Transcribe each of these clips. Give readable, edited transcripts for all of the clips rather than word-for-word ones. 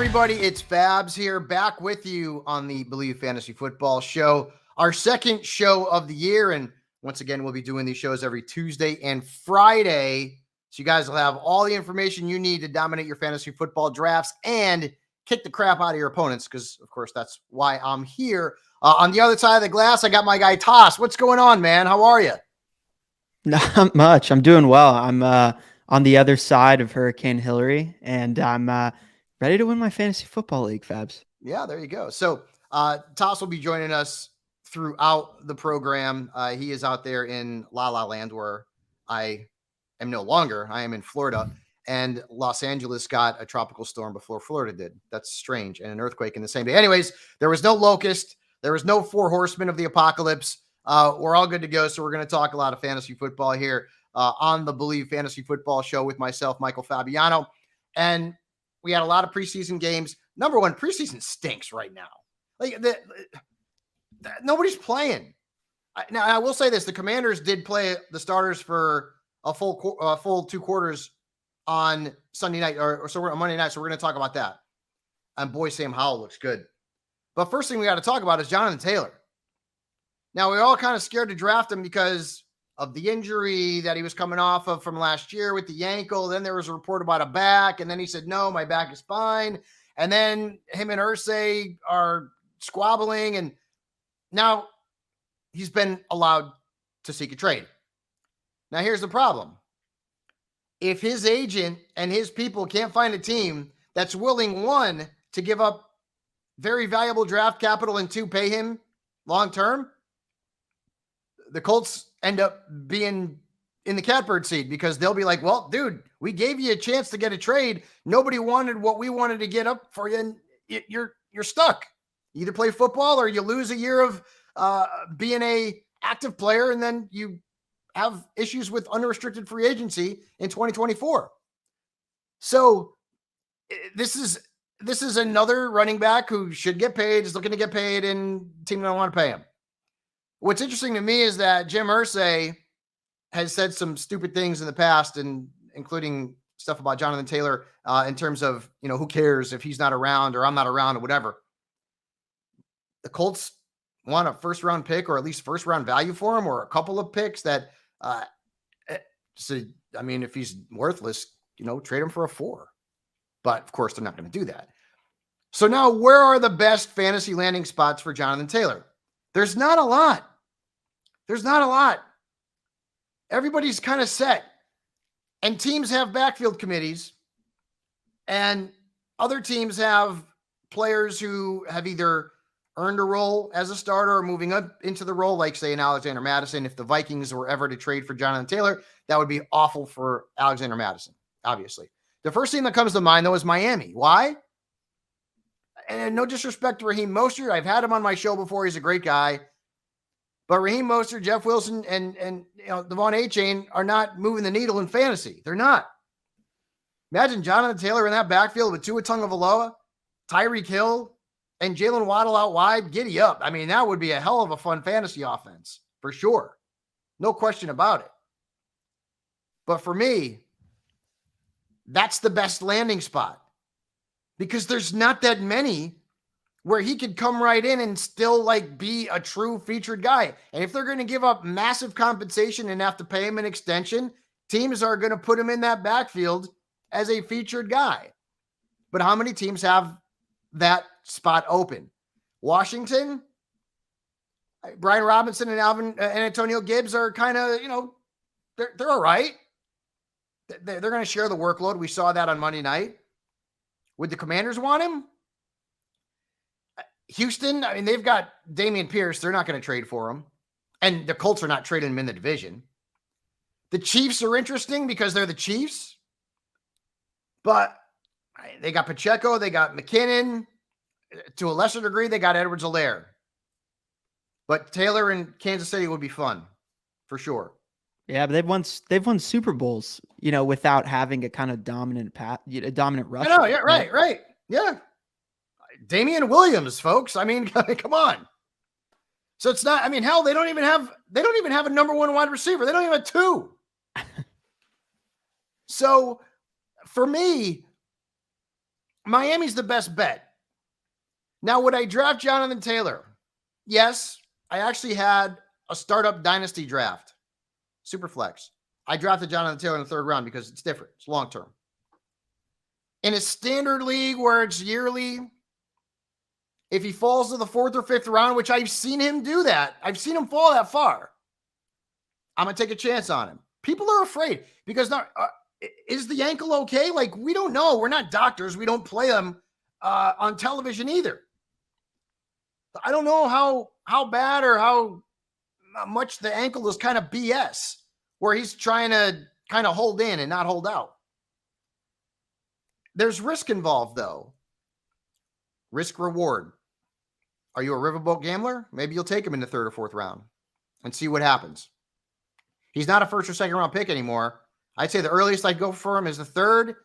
everybody? It's Fabs here, back with you on the Believe Fantasy Football Show, our second show of the year. And once again, we'll be doing these shows every Tuesday and Friday. So you guys will have all the information you need to dominate your fantasy football drafts and kick the crap out of your opponents, because, of course, that's why I'm here. On the other side of the glass, I got my guy, Toss. What's going on, man? How are you? Not much. I'm doing well. I'm on the other side of Hurricane Hillary, and I'm ready to win my fantasy football league, Fabs. Yeah, there you go. So Toss will be joining us throughout the program. He is out there in La La Land, where I am no longer. I am in Florida, and Los Angeles got a tropical storm before Florida did. That's strange. And an earthquake in the same day. Anyways, there was no locust. There was no four horsemen of the apocalypse. We're all good to go. So we're going to talk a lot of fantasy football here on the Believe Fantasy Football Show with myself, Michael Fabiano. And we had a lot of preseason games. Number one, preseason stinks right now. Like nobody's playing. Now, I will say this. The Commanders did play the starters for a full 2 quarters on Sunday night, or so we're on Monday night. So we're going to talk about that. And boy, Sam Howell looks good. But first thing we got to talk about is Jonathan Taylor. Now, we're all kind of scared to draft him because of the injury that he was coming off of from last year with the ankle. Then there was a report about a back, and then he said, no, my back is fine. And then him and Irsay are squabbling, and now he's been allowed to seek a trade. Now, here's the problem. If his agent and his people can't find a team that's willing, one, to give up very valuable draft capital, and 2, pay him long-term, the Colts end up being in the catbird seat, because they'll be like, well, dude, we gave you a chance to get a trade. Nobody wanted what we wanted to get up for you, and you're stuck. You either play football or you lose a year of being a active player, and then you have issues with unrestricted free agency in 2024. So this is another running back who should get paid, is looking to get paid, and team don't want to pay him. What's interesting to me is that Jim Irsay has said some stupid things in the past, and including stuff about Jonathan Taylor in terms of, who cares if he's not around or I'm not around or whatever. The Colts want a first-round pick, or at least first-round value for him, or a couple of picks that, if he's worthless, trade him for a 4. But, of course, they're not going to do that. So now, where are the best fantasy landing spots for Jonathan Taylor? There's not a lot. Everybody's kind of set. And teams have backfield committees. And other teams have players who have either earned a role as a starter or moving up into the role, like, say, an Alexander Mattison. If the Vikings were ever to trade for Jonathan Taylor, that would be awful for Alexander Mattison, obviously. The first team that comes to mind, though, is Miami. Why? And no disrespect to Raheem Mostert. I've had him on my show before. He's a great guy. But Raheem Mostert, Jeff Wilson, and Devon A-Chain are not moving the needle in fantasy. They're not. Imagine Jonathan Taylor in that backfield with Tua Tagovailoa, Tyreek Hill, and Jalen Waddle out wide. Giddy up. I mean, that would be a hell of a fun fantasy offense, for sure. No question about it. But for me, that's the best landing spot, because there's not that many where he could come right in and still be a true featured guy. And if they're going to give up massive compensation and have to pay him an extension, teams are going to put him in that backfield as a featured guy. But how many teams have that spot open? Washington, Brian Robinson and Antonio Gibbs are kind of, they're all right. They're going to share the workload. We saw that on Monday night. Would the Commanders want him? Houston, they've got Dameon Pierce. They're not going to trade for him. And the Colts are not trading him in the division. The Chiefs are interesting because they're the Chiefs. But they got Pacheco. They got McKinnon. To a lesser degree, they got Edwards-Helaire. But Taylor in Kansas City would be fun, for sure. Yeah, but they've won Super Bowls, without having a kind of dominant rusher. I know, yeah, right. Yeah. Damian Williams, folks. Come on. So it's not, hell, they don't even have a number 1 wide receiver. They don't even have 2. So for me, Miami's the best bet. Now, would I draft Jonathan Taylor? Yes. I actually had a startup dynasty draft, super flex. I drafted Jonathan Taylor in the 3rd round because it's different. It's long-term. In a standard league where it's yearly, if he falls to the 4th or 5th round, which I've seen him do that, I've seen him fall that far, I'm going to take a chance on him. People are afraid because is the ankle okay? Like, we don't know. We're not doctors. We don't play them on television either. I don't know how bad or how much the ankle is kind of BS, where he's trying to kind of hold in and not hold out. There's risk involved, though. Risk reward. Are you a riverboat gambler? Maybe you'll take him in the 3rd or 4th round and see what happens. He's not a 1st or 2nd round pick anymore. I'd say the earliest I'd go for him is the 3rd,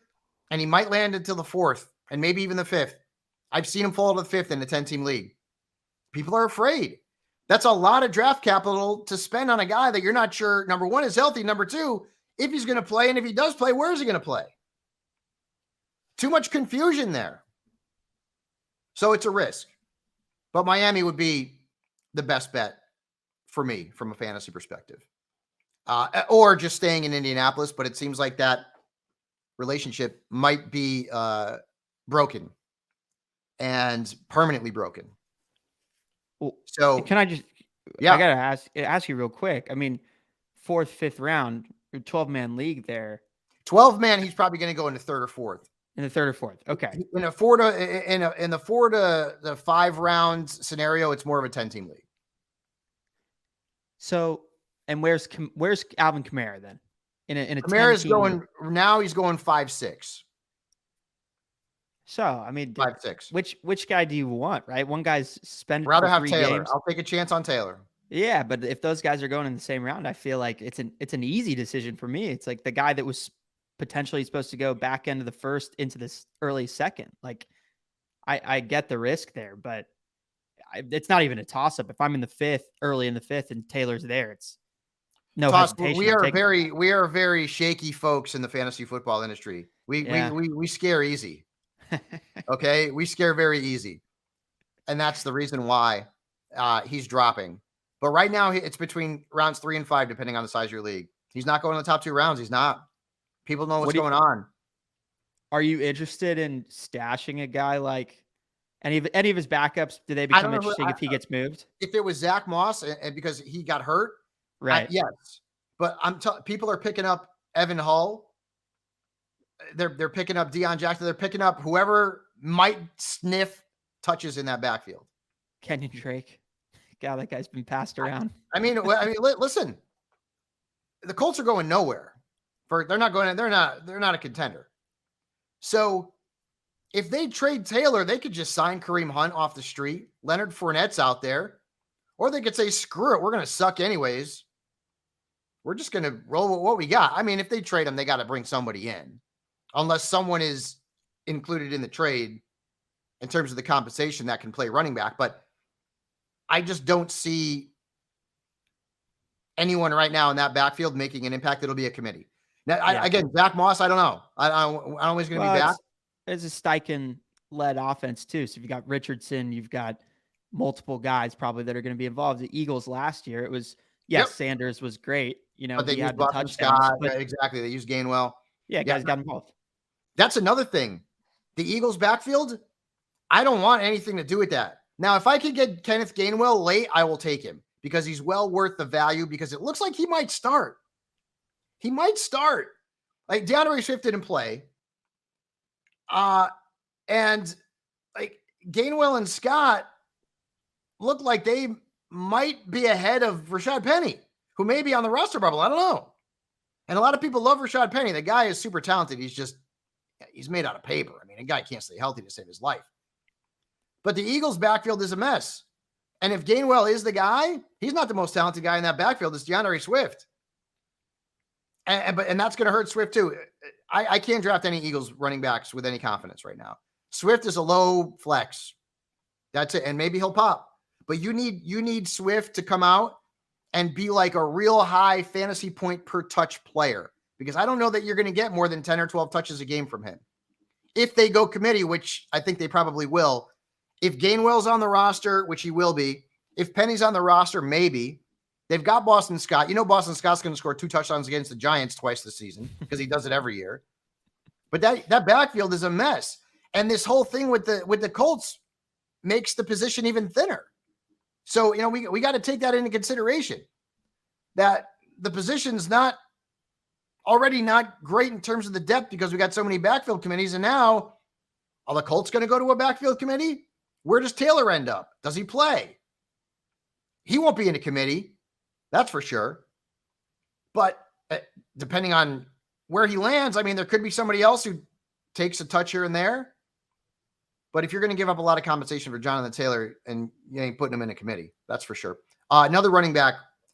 and he might land until the 4th and maybe even the 5th. I've seen him fall to the 5th in a 10-team league. People are afraid. That's a lot of draft capital to spend on a guy that you're not sure, number one, is healthy. Number two, if he's going to play, and if he does play, where is he going to play? Too much confusion there. So it's a risk. But Miami would be the best bet for me from a fantasy perspective. Or just staying in Indianapolis, but it seems like that relationship might be broken and permanently broken. Well, so can I just, I got to ask you real quick. I mean, 4th, 5th round, 12-man league there. 12-man, he's probably going to go in the 3rd or 4th. In the 3rd or 4th. Okay. In the 4 to the 5 round scenario, it's more of a 10-team league. So, and where's Alvin Kamara then? In a Kamara's going now. He's going 5'6". So, I mean, 5'6". Which guy do you want, right? One guy's spending. Rather have 3 Taylor. games. I'll take a chance on Taylor. Yeah, but if those guys are going in the same round, I feel like it's an easy decision for me. It's like the guy that was potentially supposed to go back end of the 1st into this early 2nd. Like, I get the risk there, but it's not even a toss up. If I'm in the 5th, early in the 5th, and Taylor's there, it's no hesitation. We are very shaky folks in the fantasy football industry. We scare easy. Okay, we scare very easy, and that's the reason why he's dropping. But right now, it's between rounds 3 and 5, depending on the size of your league. He's not going in the top 2 rounds. He's not. People know what's going on. Are you interested in stashing a guy like any of his backups? Do they become interesting if he gets moved? If it was Zach Moss, and because he got hurt, right? Yes, but people are picking up Evan Hull. They're picking up Deion Jackson. They're picking up whoever might sniff touches in that backfield. Kenyon Drake. God, that guy's been passed around. Listen, the Colts are going nowhere. They're not a contender. So if they trade Taylor, they could just sign Kareem Hunt off the street. Leonard Fournette's out there. Or they could say, screw it, we're going to suck anyways. We're just going to roll with what we got. I mean, if they trade him, they got to bring somebody in. Unless someone is included in the trade in terms of the compensation that can play running back. But I just don't see anyone right now in that backfield making an impact. It'll be a committee. Now, again, Zach Moss, I don't know. I don't know he's going to be back. It's a Steichen-led offense, too. So if you got Richardson, you've got multiple guys probably that are going to be involved. The Eagles last year, it was, Sanders was great. But they used Boston Scott. Exactly. They used Gainwell. Yeah, guys got involved. That's another thing. The Eagles backfield, I don't want anything to do with that. Now, if I could get Kenneth Gainwell late, I will take him because he's well worth the value because it looks like he might start. He might start. Like DeAndre Swift didn't play. And like Gainwell and Scott look like they might be ahead of Rashad Penny, who may be on the roster bubble. I don't know. And a lot of people love Rashad Penny. The guy is super talented. He's made out of paper. I mean, a guy can't stay healthy to save his life. But the Eagles backfield is a mess. And if Gainwell is the guy, he's not the most talented guy in that backfield. It's DeAndre Swift. And that's going to hurt Swift too. I can't draft any Eagles running backs with any confidence right now. Swift is a low flex. That's it. And maybe he'll pop. But you need Swift to come out and be like a real high fantasy point per touch player. Because I don't know that you're going to get more than 10 or 12 touches a game from him. if they go committee, which I think they probably will, if Gainwell's on the roster, which he will be, if Penny's on the roster, maybe. They've got Boston Scott. You know Boston Scott's going to score 2 touchdowns against the Giants twice this season because he does it every year. But that backfield is a mess. And this whole thing with the Colts makes the position even thinner. So, we got to take that into consideration, that the position's already not great in terms of the depth because we got so many backfield committees. And now, are the Colts going to go to a backfield committee? Where does Taylor end up? Does he play? He won't be in a committee. That's for sure. But depending on where he lands, I mean, there could be somebody else who takes a touch here and there. But if you're going to give up a lot of compensation for Jonathan Taylor, and you ain't putting him in a committee, that's for sure. Another running back,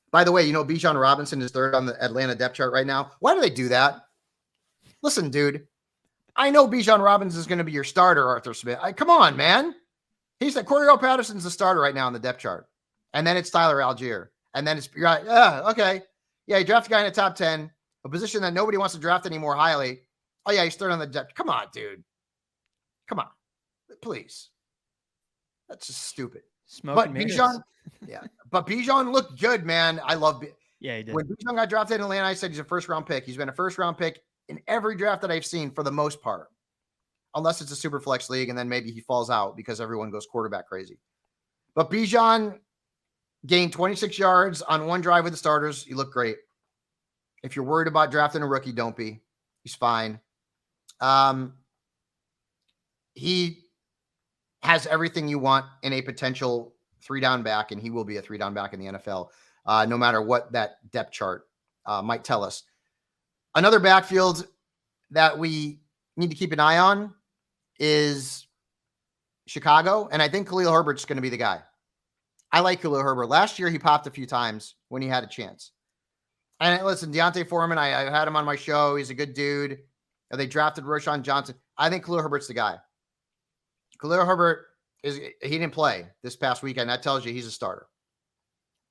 by the way, Bijan Robinson is third on the Atlanta depth chart right now. Why do they do that? Listen, dude, I know Bijan Robinson is going to be your starter, Arthur Smith. Come on, man. He's like Cordell Patterson's the starter right now on the depth chart. And then it's Tyler Algier. And then it's, okay. Yeah, you draft a guy in the top 10, a position that nobody wants to draft anymore highly. Oh, yeah, he's third on the depth. Come on, dude. Come on. Please. That's just stupid. But Bijan looked good, man. I love it. Yeah, he did. When Bijan got drafted in Atlanta, I said he's a first-round pick. He's been a first-round pick in every draft that I've seen for the most part, unless it's a super flex league, and then maybe he falls out because everyone goes quarterback crazy. But Bijan gained 26 yards on one drive with the starters. He looked great. If you're worried about drafting a rookie, don't be. He's fine. He has everything you want in a potential 3-down back, and he will be a 3-down back in the NFL, no matter what that depth chart might tell us. Another backfield that we need to keep an eye on is Chicago, and I think Khalil Herbert's going to be the guy. I like Khalil Herbert. Last year, he popped a few times when he had a chance. And listen, Deontay Foreman, I had him on my show. He's a good dude. They drafted Roshan Johnson. I think Khalil Herbert's the guy. Khalil Herbert, he didn't play this past weekend. That tells you he's a starter.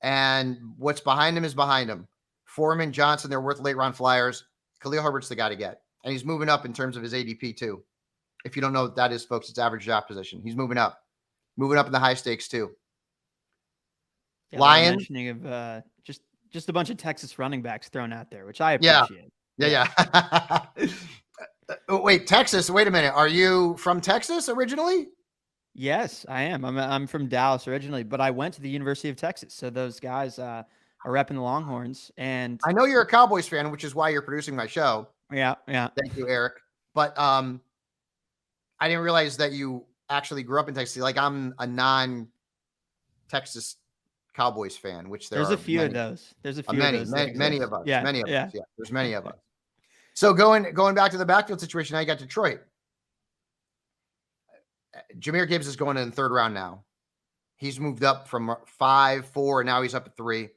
And what's behind him is behind him. Foreman, Johnson, they're worth late-round flyers. Khalil Herbert's the guy to get. And he's moving up in terms of his ADP, too. If you don't know what that is, folks, it's average draft position. He's moving up. Moving up in the high stakes, too. Yeah, Lion. Mentioning of just a bunch of Texas running backs thrown out there, which I appreciate. Yeah. Wait, Texas. Wait a minute. Are you from Texas originally? Yes, I am. I'm from Dallas originally, but I went to the University of Texas. So those guys are repping the Longhorns. And I know you're a Cowboys fan, which is why you're producing my show. Yeah. Thank you, Eric. But I didn't realize that you actually grew up in Texas. Like, I'm a non-Texas Cowboys fan, which there's a few of those. There's a few many, of those. Many of us. Yeah. Many of us. Yeah. There's many of us. So going back to the backfield situation, now you got Detroit. Jahmyr Gibbs is going in the third round now. He's moved up from 5, 4, and now he's up at 3.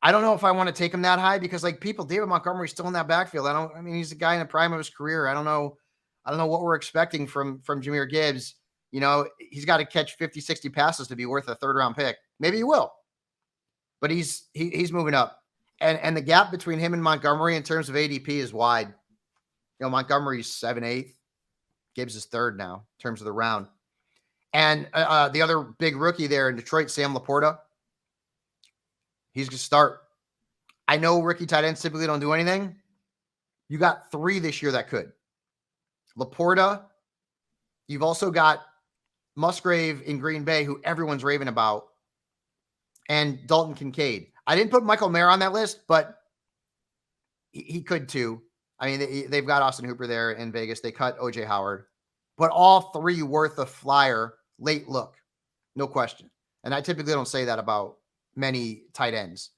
I don't know if I want to take him that high because, like, David Montgomery's still in that backfield. He's a guy in the prime of his career. I don't know what we're expecting from Jahmyr Gibbs. He's got to catch 50, 60 passes to be worth a third-round pick. Maybe he will. But he's moving up. And the gap between him and Montgomery in terms of ADP is wide. Montgomery's 7th, 8th. Gibbs is 3rd now in terms of the round. And the other big rookie there in Detroit, Sam Laporta, he's going to start. I know rookie tight ends typically don't do anything. You got 3 this year that could. Laporta. You've also got Musgrave in Green Bay, who everyone's raving about, and Dalton Kincaid. I didn't put Michael Mayer on that list, but he could too. They've got Austin Hooper there in Vegas. They cut OJ Howard, but all 3 worth a flyer late look, no question. And I typically don't say that about many tight ends.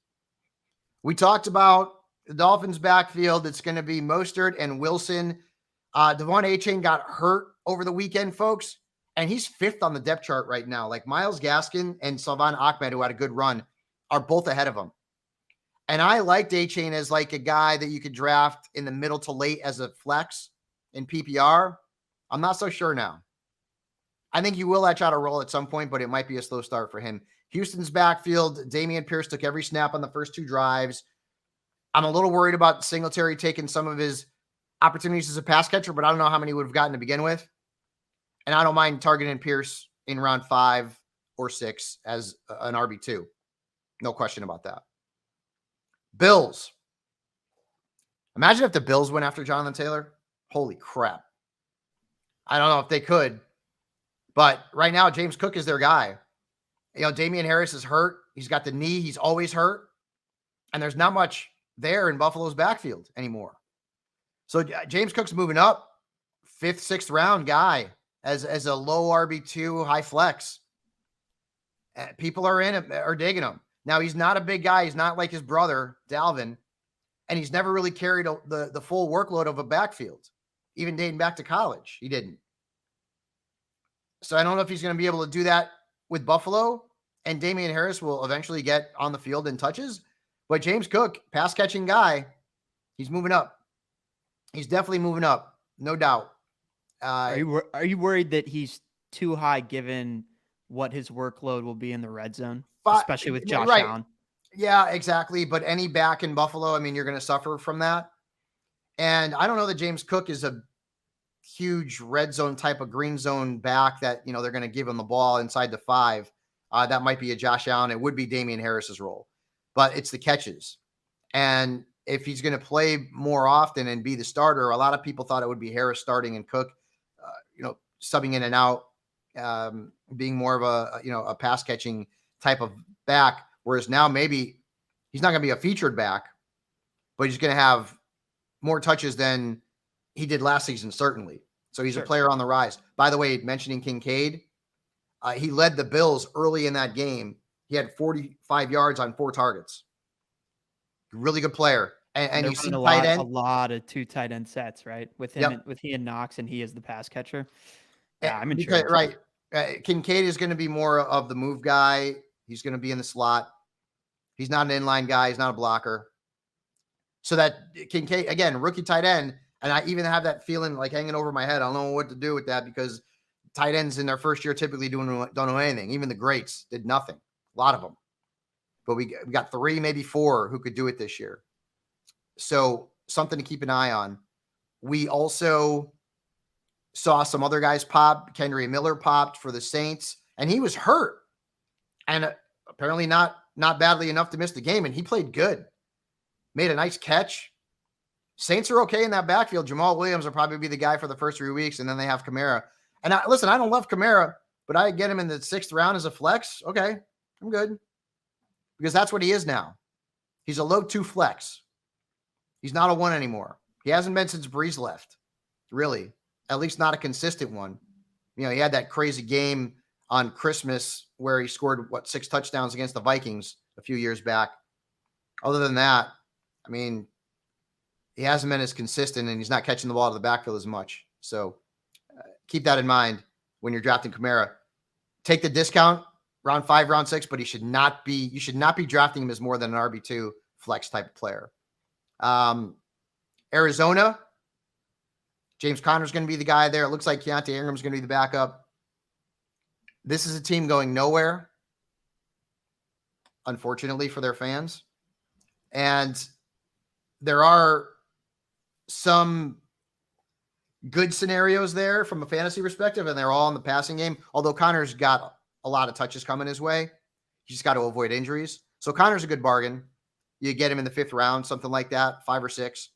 We talked about the Dolphins backfield. It's going to be Mostert and Wilson. Devon Achane got hurt over the weekend, folks, and he's 5th on the depth chart right now. Like Myles Gaskin and Salvan Ahmed, who had a good run, are both ahead of him. And I liked Achane as like a guy that you could draft in the middle to late as a flex in PPR. I'm not so sure now. I think you will try to roll at some point, but it might be a slow start for him. Houston's backfield, Dameon Pierce took every snap on the first 2 drives. I'm a little worried about Singletary taking some of his opportunities as a pass catcher, but I don't know how many would have gotten to begin with. And I don't mind targeting Pierce in round 5 or 6 as an RB2. No question about that. Bills. Imagine if the Bills went after Jonathan Taylor. Holy crap. I don't know if they could, but right now, James Cook is their guy. Damian Harris is hurt. He's got the knee. He's always hurt. And there's not much there in Buffalo's backfield anymore. So James Cook's moving up. 5th, 6th round guy as a low RB2, high flex. People are digging him. Now, he's not a big guy. He's not like his brother, Dalvin. And he's never really carried the full workload of a backfield. Even dating back to college, he didn't. So I don't know if he's going to be able to do that with Buffalo. And Damian Harris will eventually get on the field in touches. But James Cook, pass-catching guy, he's moving up. He's definitely moving up, no doubt. Are you worried that he's too high given what his workload will be in the red zone, especially with Josh Allen? Yeah, exactly. But any back in Buffalo, I mean, you're going to suffer from that. And I don't know that James Cook is a huge red zone type of green zone back that, they're going to give him the ball inside the 5. That might be a Josh Allen. It would be Damian Harris's role, but it's the catches. And if he's going to play more often and be the starter, a lot of people thought it would be Harris starting and Cook, subbing in and out, being more of a pass catching type of back. Whereas now maybe he's not going to be a featured back, but he's going to have more touches than he did last season, certainly. So he's a player on the rise. By the way, mentioning Kincaid, he led the Bills early in that game. He had 45 yards on 4 targets. Really good player. And you see a lot of 2 tight end sets, right? With him, with he and Knox, and he is the pass catcher. Yeah, I'm intrigued. Right. Kincaid is going to be more of the move guy. He's going to be in the slot. He's not an inline guy. He's not a blocker. So that Kincaid, again, rookie tight end, and I even have that feeling like hanging over my head. I don't know what to do with that because tight ends in their first year typically don't know anything. Even the greats did nothing. A lot of them. But we got 3, maybe 4 who could do it this year. So something to keep an eye on. We also saw some other guys pop. Kendre Miller popped for the Saints, and he was hurt. And apparently not badly enough to miss the game, and he played good. Made a nice catch. Saints are okay in that backfield. Jamal Williams will probably be the guy for the first 3 weeks, and then they have Kamara. And I don't love Kamara, but I get him in the 6th round as a flex. Okay, I'm good. Because that's what he is now. He's a low 2 flex. He's not a 1 anymore. He hasn't been since Breeze left, really. At least not a consistent one. He had that crazy game on Christmas where he scored, 6 touchdowns against the Vikings a few years back. Other than that, I mean, he hasn't been as consistent, and he's not catching the ball to the backfield as much. So keep that in mind when you're drafting Kamara. Take the discount, round 5, round 6, but you should not be drafting him as more than an RB2 flex type of player. Arizona, James Conner's going to be the guy there. It looks like Keontae Ingram's going to be the backup. This is a team going nowhere, unfortunately for their fans. And there are some good scenarios there from a fantasy perspective, and they're all in the passing game. Although Conner's got a lot of touches coming his way. You just got to avoid injuries. So Conner's a good bargain. You get him in the 5th round, something like that, 5 or 6.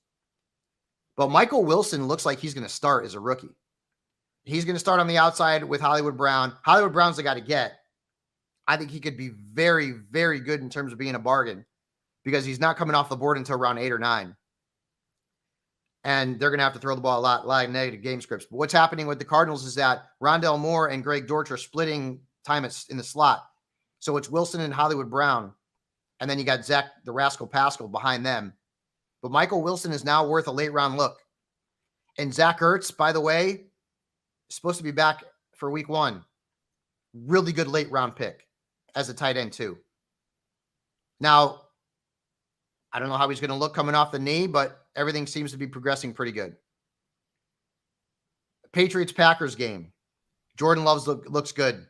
But Michael Wilson looks like he's going to start as a rookie. He's going to start on the outside with Hollywood Brown. Hollywood Brown's the guy to get. I think he could be very, very good in terms of being a bargain because he's not coming off the board until round 8 or 9. And they're going to have to throw the ball a lot of negative game scripts. But what's happening with the Cardinals is that Rondell Moore and Greg Dortch are splitting time in the slot. So it's Wilson and Hollywood Brown. And then you got Zach, the Rascal Pascal, behind them. But Michael Wilson is now worth a late round look. And Zach Ertz, by the way, is supposed to be back for week 1. Really good late round pick as a tight end too. Now, I don't know how he's going to look coming off the knee, but everything seems to be progressing pretty good. Patriots-Packers game. Jordan Love looks good.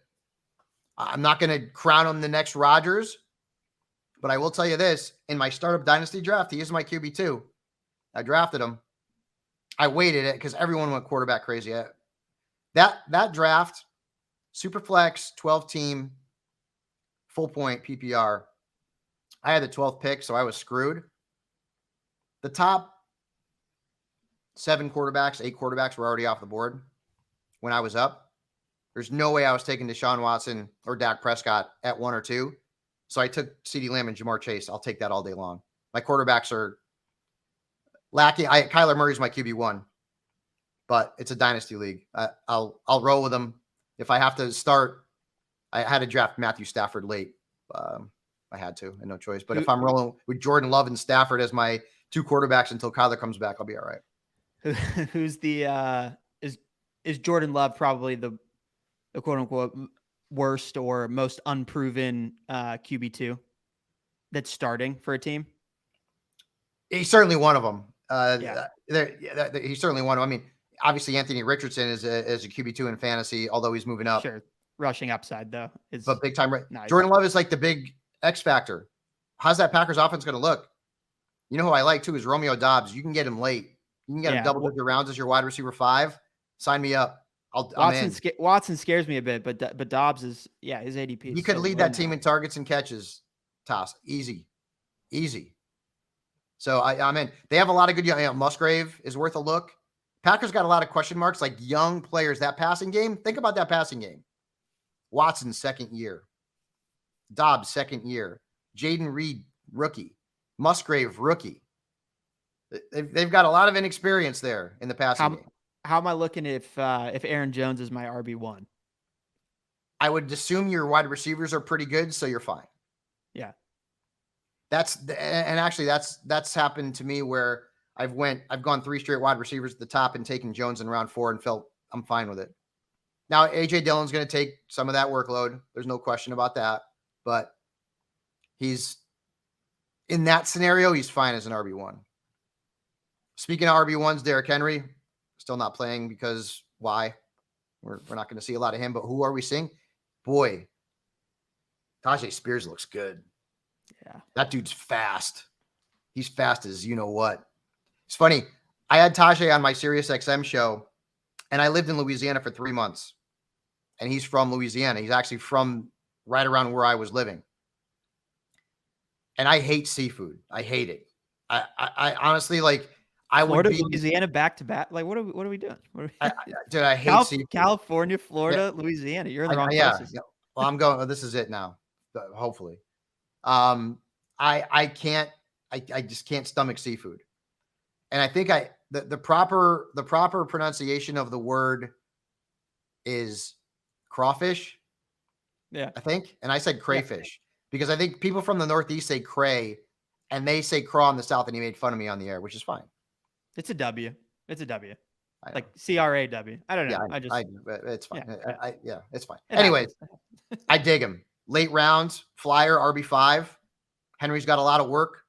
I'm not going to crown him the next Rodgers, but I will tell you this. In my startup dynasty draft, he is my QB2. I drafted him. I waited it because everyone went quarterback crazy. That draft, super flex, 12 team, full point PPR. I had the 12th pick, so I was screwed. The top 8 quarterbacks were already off the board when I was up. There's no way I was taking Deshaun Watson or Dak Prescott at 1 or 2. So I took CeeDee Lamb and Jamar Chase. I'll take that all day long. My quarterbacks are lacking. Kyler Murray's my QB1, but it's a dynasty league. I'll roll with them. If I have to start, I had to draft Matthew Stafford late. I had to, and no choice. But if I'm rolling with Jordan Love and Stafford as my 2 quarterbacks until Kyler comes back, I'll be all right. Who's the is Jordan Love probably the quote unquote worst or most unproven QB2 that's starting for a team? He's certainly one of them. Yeah. He's certainly one of them. I mean, obviously Anthony Richardson is a QB2 in fantasy, although he's moving up. Sure. Rushing upside though. But big time. Nice. Jordan Love is like the big X factor. How's that Packers offense going to look? You know who I like too is Romeo Doubs. You can get him late. You can get him double-digit rounds as your wide receiver 5. Sign me up. I'm in. Watson scares me a bit, but Dobbs is his ADP. He could lead that team in targets and catches. Toss easy. So I'm in. They have a lot of good. Musgrave is worth a look. Packers got a lot of question marks, like young players. That passing game. Think about that passing game. Watson, 2nd year. Dobbs, 2nd year. Jaden Reed, rookie. Musgrave, rookie. They've got a lot of inexperience there in the passing game. How am I looking if Aaron Jones is my RB1? I would assume your wide receivers are pretty good, so you're fine. Yeah. That's happened to me where I've gone 3 straight wide receivers at the top and taken Jones in round 4 and felt I'm fine with it. Now, AJ Dillon's going to take some of that workload. There's no question about that. But he's in that scenario, he's fine as an RB1. Speaking of RB1s, Derrick Henry, still not playing because why? We're not going to see a lot of him, but who are we seeing? Boy, Tajay Spears looks good. Yeah. That dude's fast. He's fast as you know what. It's funny. I had Tajay on my SiriusXM show, and I lived in Louisiana for 3 months. And he's from Louisiana. He's actually from right around where I was living. And I hate seafood. I hate it. I honestly like. Florida, Louisiana, back to back. Like, what are we doing? I hate seafood. California, Florida, Louisiana. You're in the wrong places. Yeah. Well, I'm going. This is it now. Hopefully, I can't. I just can't stomach seafood. And I think the proper pronunciation of the word is crawfish. Yeah, I think. And I said crayfish because I think people from the Northeast say cray, and they say craw in the South, and he made fun of me on the air, which is fine. It's a W. Like CRAW. I don't know. It's fine. Yeah, It's fine. Anyways, I dig him. Late rounds, flyer, RB5. Henry's got a lot of work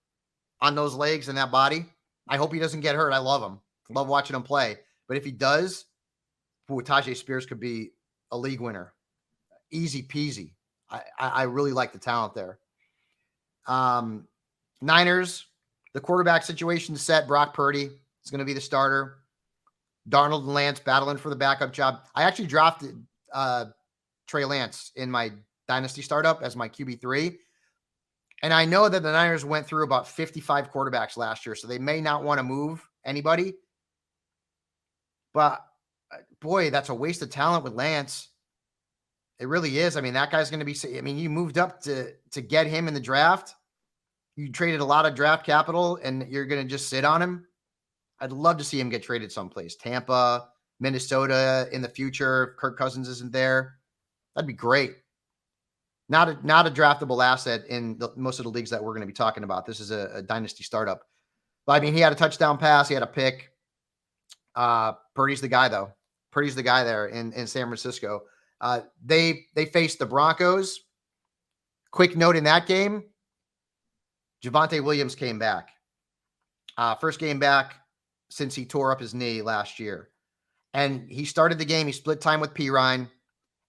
on those legs and that body. I hope he doesn't get hurt. I love him. Love watching him play. But if he does, Tajay Spears could be a league winner. Easy peasy. I really like the talent there. Niners, the quarterback situation is set. Brock Purdy is going to be the starter. Darnold and Lance battling for the backup job. I actually drafted Trey Lance in my dynasty startup as my QB3. And I know that the Niners went through about 55 quarterbacks last year, so they may not want to move anybody. But, boy, that's a waste of talent with Lance. It really is. I mean, that guy's going to be – I mean, you moved up to get him in the draft. You traded a lot of draft capital, and you're going to just sit on him. I'd love to see him get traded someplace. Tampa, Minnesota in the future. If Kirk Cousins isn't there, that'd be great. Not a draftable asset in most of the leagues that we're going to be talking about. This is a dynasty startup. But, I mean, he had a touchdown pass. He had a pick. Purdy's the guy, though. Purdy's the guy there in San Francisco. They faced the Broncos. Quick note in that game, Javonte Williams came back. First game back since he tore up his knee last year. And he started the game. He split time with Pirine.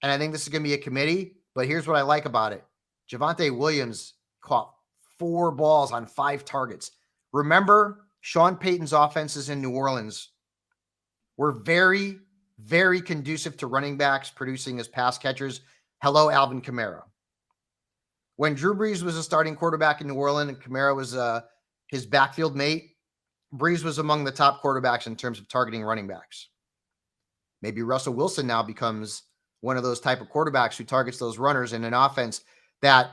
And I think this is going to be a committee. But here's what I like about it. Javonte Williams caught 4 balls on 5 targets. Remember, Sean Payton's offenses in New Orleans were very, very conducive to running backs producing as pass catchers. Hello, Alvin Kamara. When Drew Brees was a starting quarterback in New Orleans and Kamara was his backfield mate, Brees was among the top quarterbacks in terms of targeting running backs. Maybe Russell Wilson now becomes one of those type of quarterbacks who targets those runners in an offense that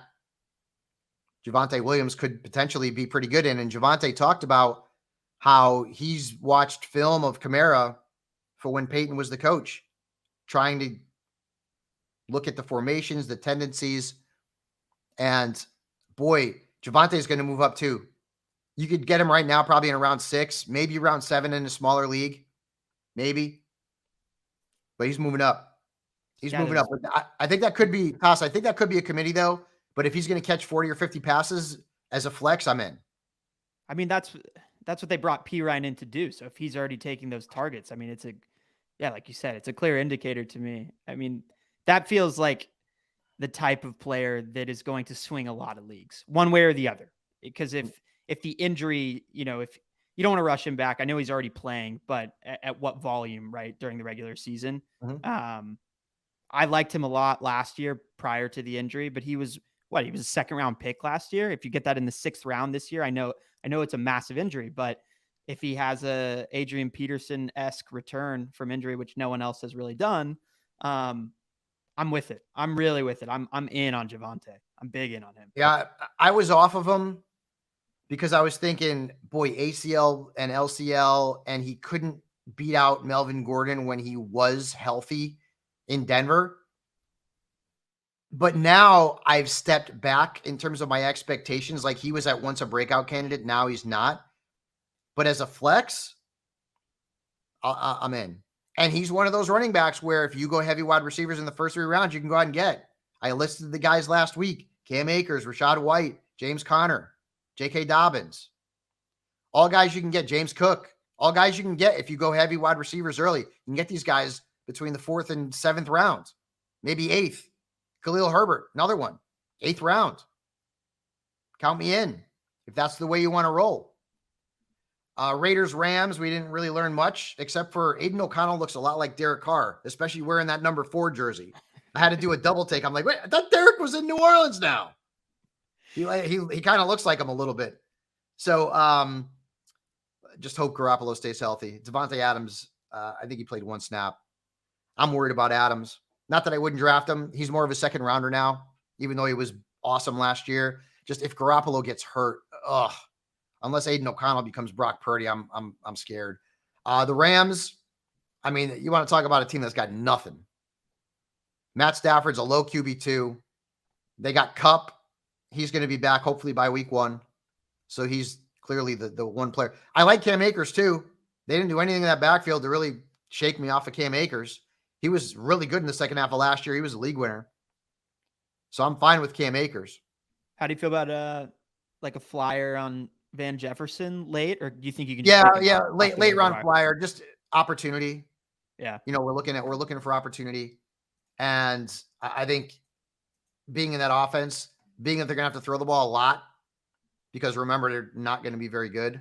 Javonte Williams could potentially be pretty good in. And Javonte talked about how he's watched film of Kamara for when Peyton was the coach, trying to look at the formations, the tendencies. And boy, Javonte is going to move up too. You could get him right now, probably in round 6, maybe round 7 in a smaller league. Maybe. But he's moving up. He's moving up. I think that could be, Toss, I think that could be a committee though. But if he's going to catch 40 or 50 passes as a flex, I'm in. I mean, that's what they brought P. Ryan in to do. So if he's already taking those targets, I mean, like you said, it's a clear indicator to me. I mean, that feels like the type of player that is going to swing a lot of leagues one way or the other. Because if the injury, if you don't want to rush him back, I know he's already playing, but at what volume, right, during the regular season? Mm-hmm. I liked him a lot last year prior to the injury, but he was a second round pick last year. If you get that in the 6th round this year, I know it's a massive injury, but if he has a Adrian Peterson-esque return from injury, which no one else has really done, I'm with it. I'm really with it. I'm in on Javonte. I'm big in on him. Yeah, I was off of him because I was thinking, boy, ACL and LCL, and he couldn't beat out Melvin Gordon when he was healthy in Denver. But now I've stepped back in terms of my expectations. Like, he was at once a breakout candidate. Now he's not. But as a flex, I'm in. And he's one of those running backs where if you go heavy wide receivers in the first 3 rounds, you can go out and get. I listed the guys last week: Cam Akers, Rashad White, James Conner, J.K. Dobbins. All guys you can get. James Cook. All guys you can get if you go heavy wide receivers early. You can get these guys between the 4th and 7th rounds, maybe 8th. Khalil Herbert, another one, 8th round. Count me in if that's the way you want to roll. Raiders, Rams, we didn't really learn much, except for Aiden O'Connell looks a lot like Derek Carr, especially wearing that number 4 jersey. I had to do a double take. I'm like, wait, I thought Derek was in New Orleans now. He kind of looks like him a little bit. So just hope Garoppolo stays healthy. Devontae Adams, I think he played 1 snap. I'm worried about Adams. Not that I wouldn't draft him. He's more of a second rounder now, even though he was awesome last year. Just if Garoppolo gets hurt, unless Aiden O'Connell becomes Brock Purdy, I'm scared. The Rams, I mean, you want to talk about a team that's got nothing. Matt Stafford's a low QB2. They got Kupp. He's going to be back hopefully by week 1. So he's clearly the one player. I like Cam Akers too. They didn't do anything in that backfield to really shake me off of Cam Akers. He was really good in the second half of last year. He was a league winner. So I'm fine with Cam Akers. How do you feel about like a flyer on Van Jefferson late, or do you think you can? Late round flyer, just opportunity. Yeah, we're looking for opportunity, and I think being in that offense, being that they're gonna have to throw the ball a lot, because remember they're not going to be very good.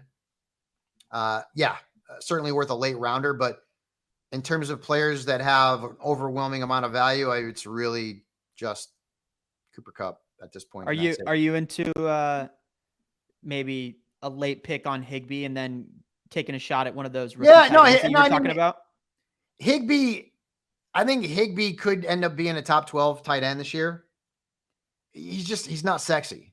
Certainly worth a late rounder, but in terms of players that have an overwhelming amount of value, it's really just Cooper Kupp at this point. Are you into maybe a late pick on Higbee and then taking a shot at one of those rookie tight ends that you were talking about? Higbee, I think Higbee could end up being a top 12 tight end this year. He's not sexy.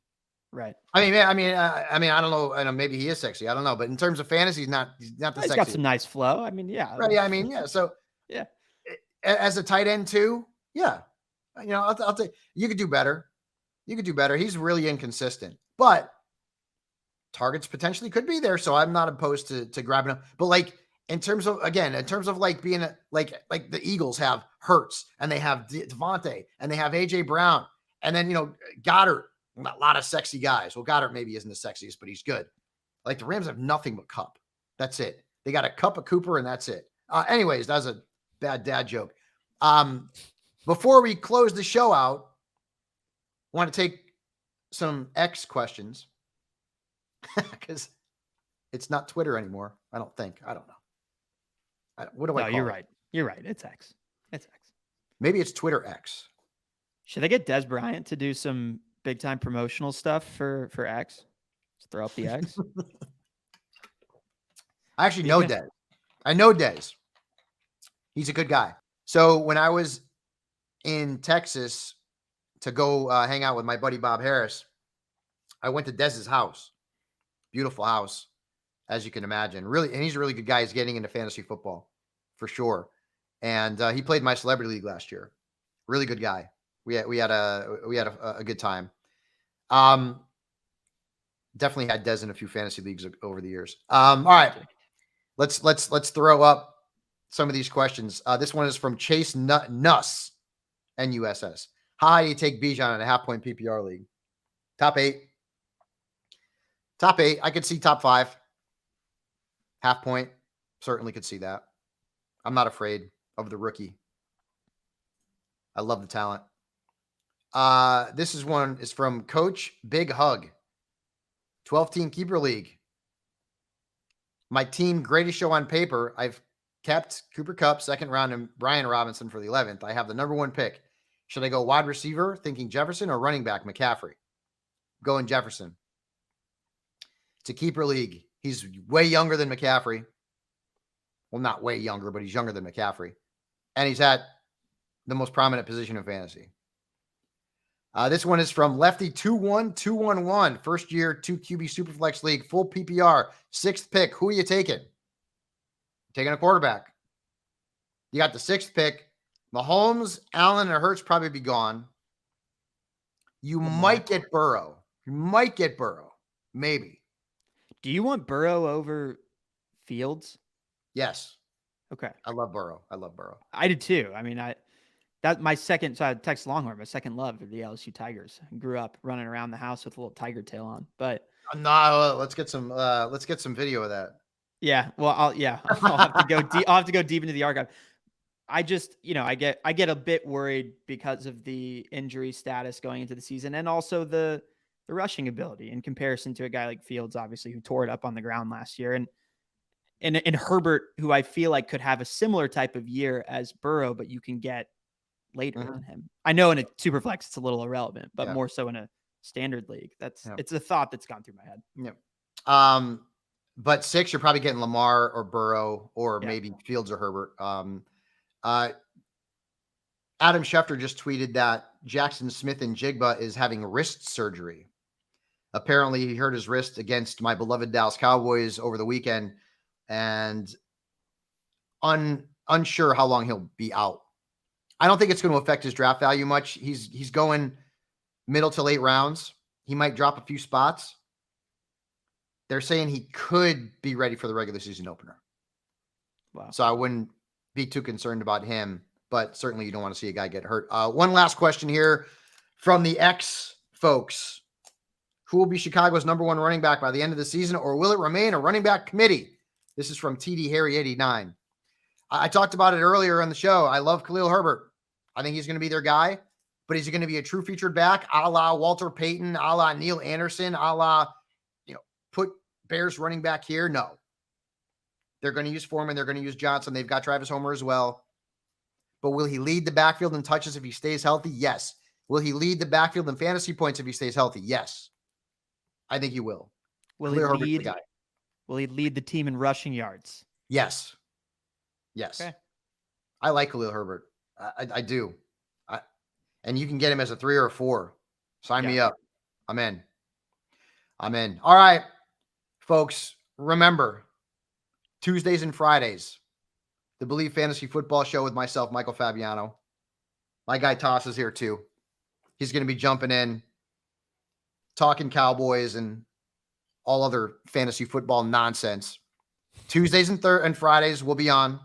Right. I mean, I don't know. I know maybe he is sexy. I don't know. But in terms of fantasy, he's not the sexy. He's got some nice flow. I mean, yeah. Right. Yeah. I mean, yeah. So yeah, as a tight end too. Yeah. I'll take, you could do better. He's really inconsistent, but targets potentially could be there. So I'm not opposed to grabbing him. But like in terms of like being like the Eagles have Hurts and they have Devontae and they have AJ Brown and then, Goddard. A lot of sexy guys. Well, Goddard maybe isn't the sexiest, but he's good. Like the Rams have nothing but Kupp. That's it. They got a Kupp, a Cooper, and that's it. Anyways, that was a bad dad joke. Before we close the show out, I want to take some X questions because it's not Twitter anymore. I don't know. What do I No, call you're it? right. You're right. It's X. It's X. Maybe it's Twitter X. Should I get Des Bryant to do some big time promotional stuff for X? Just throw up the X. I actually know Des. I know Des. He's a good guy. So when I was in Texas to go hang out with my buddy Bob Harris, I went to Dez's house. Beautiful house, as you can imagine. Really, and he's a really good guy. He's getting into fantasy football for sure. And he played my celebrity league last year. Really good guy. We had a good time. Definitely had Des in a few fantasy leagues over the years. All right, let's throw up some of these questions. This one is from Chase Nuss, NUSS. How high do you take Bijan in a half-point PPR league? Top 8. Top 8. I could see top 5. Half point. Certainly could see that. I'm not afraid of the rookie. I love the talent. This is from Coach Big Hug. 12-team keeper league. My team, greatest show on paper. I've kept Cooper Kupp, 2nd round, and Brian Robinson for the 11th. I have the number 1 pick. Should I go wide receiver, thinking Jefferson, or running back, McCaffrey? Going Jefferson. It's a keeper league. He's way younger than McCaffrey. Well, not way younger, but he's younger than McCaffrey. And he's at the most prominent position in fantasy. This one is from Lefty 21211. First year, 2 QB Superflex League, full PPR, 6th pick. Who are you taking? Taking a quarterback. You got the 6th pick. Mahomes, Allen, and Hurts probably be gone. You might get Burrow. Maybe. Do you want Burrow over Fields? Yes. Okay. I love Burrow. I did too. I mean, my second, so I text Longhorn, my second love of the LSU Tigers. I grew up running around the house with a little tiger tail on, but no, let's get some video of that. Yeah. Well, I'll have to go deep. I'll have to go deep into the archive. I just, I get a bit worried because of the injury status going into the season, and also the rushing ability in comparison to a guy like Fields, obviously, who tore it up on the ground last year, and Herbert, who I feel like could have a similar type of year as Burrow, but you can get later than him. I know in a super flex it's a little irrelevant, but more so in a standard league. It's a thought that's gone through my head. Yeah. But 6, you're probably getting Lamar or Burrow or maybe Fields or Herbert. Adam Schefter just tweeted that Jackson Smith-Njigba is having wrist surgery. Apparently, he hurt his wrist against my beloved Dallas Cowboys over the weekend, and unsure how long he'll be out. I don't think it's going to affect his draft value much. He's going middle to late rounds. He might drop a few spots. They're saying he could be ready for the regular season opener. Wow. So I wouldn't be too concerned about him, but certainly you don't want to see a guy get hurt. One last question here from the X folks. Who will be Chicago's number 1 running back by the end of the season, or will it remain a running back committee? This is from TD Harry 89. I talked about it earlier on the show. I love Khalil Herbert. I think he's going to be their guy, but is he going to be a true featured back, a la Walter Payton, a la Neil Anderson, a la, put Bears running back here? No. They're going to use Foreman. They're going to use Johnson. They've got Travis Homer as well. But will he lead the backfield in touches if he stays healthy? Yes. Will he lead the backfield in fantasy points if he stays healthy? Yes. I think he will. Will he lead the team in rushing yards? Yes. Okay. I like Khalil Herbert. I do. And you can get him as a 3 or a 4. Sign me up. I'm in. All right, folks. Remember, Tuesdays and Fridays, the Believe Fantasy Football Show with myself, Michael Fabiano. My guy Toss is here too. He's going to be jumping in, talking Cowboys and all other fantasy football nonsense. Tuesdays and Fridays will be on.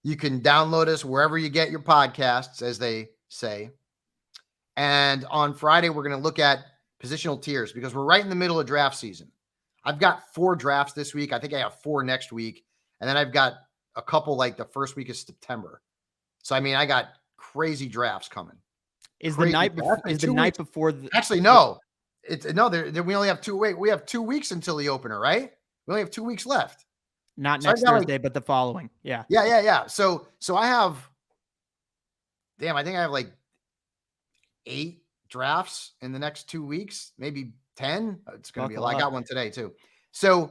You can download us wherever you get your podcasts, as they say. And on Friday, we're going to look at positional tiers because we're right in the middle of draft season. I've got 4 drafts this week. I think I have 4 next week. And then I've got a couple like the first week of September. So, I got crazy drafts coming. Is the night before Actually, no. We only have 2 weeks until the opener, right? We only have 2 weeks left. Not So I've next got, like, Thursday, but the following. Yeah. yeah. So I have, damn, I think I have like 8 drafts in the next 2 weeks, maybe 10. It's going to be a lot. I got one today too. So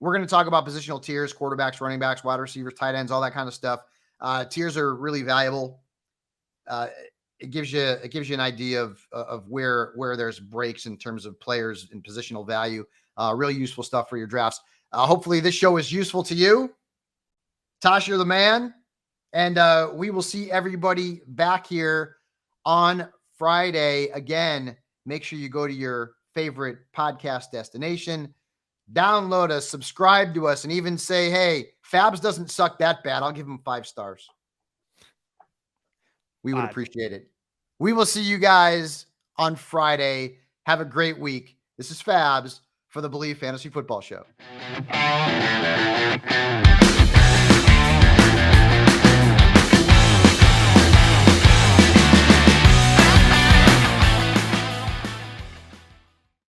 we're going to talk about positional tiers, quarterbacks, running backs, wide receivers, tight ends, all that kind of stuff. Tiers are really valuable. It gives you an idea of where there's breaks in terms of players and positional value. Really useful stuff for your drafts. Hopefully this show is useful to you. Tosh, you're the man. And we will see everybody back here on Friday. Again, make sure you go to your favorite podcast destination, download us, subscribe to us, and even say, hey, Fabs doesn't suck that bad. I'll give him 5 stars. We would appreciate it. We will see you guys on Friday. Have a great week. This is Fabs for the Believe Fantasy Football Show.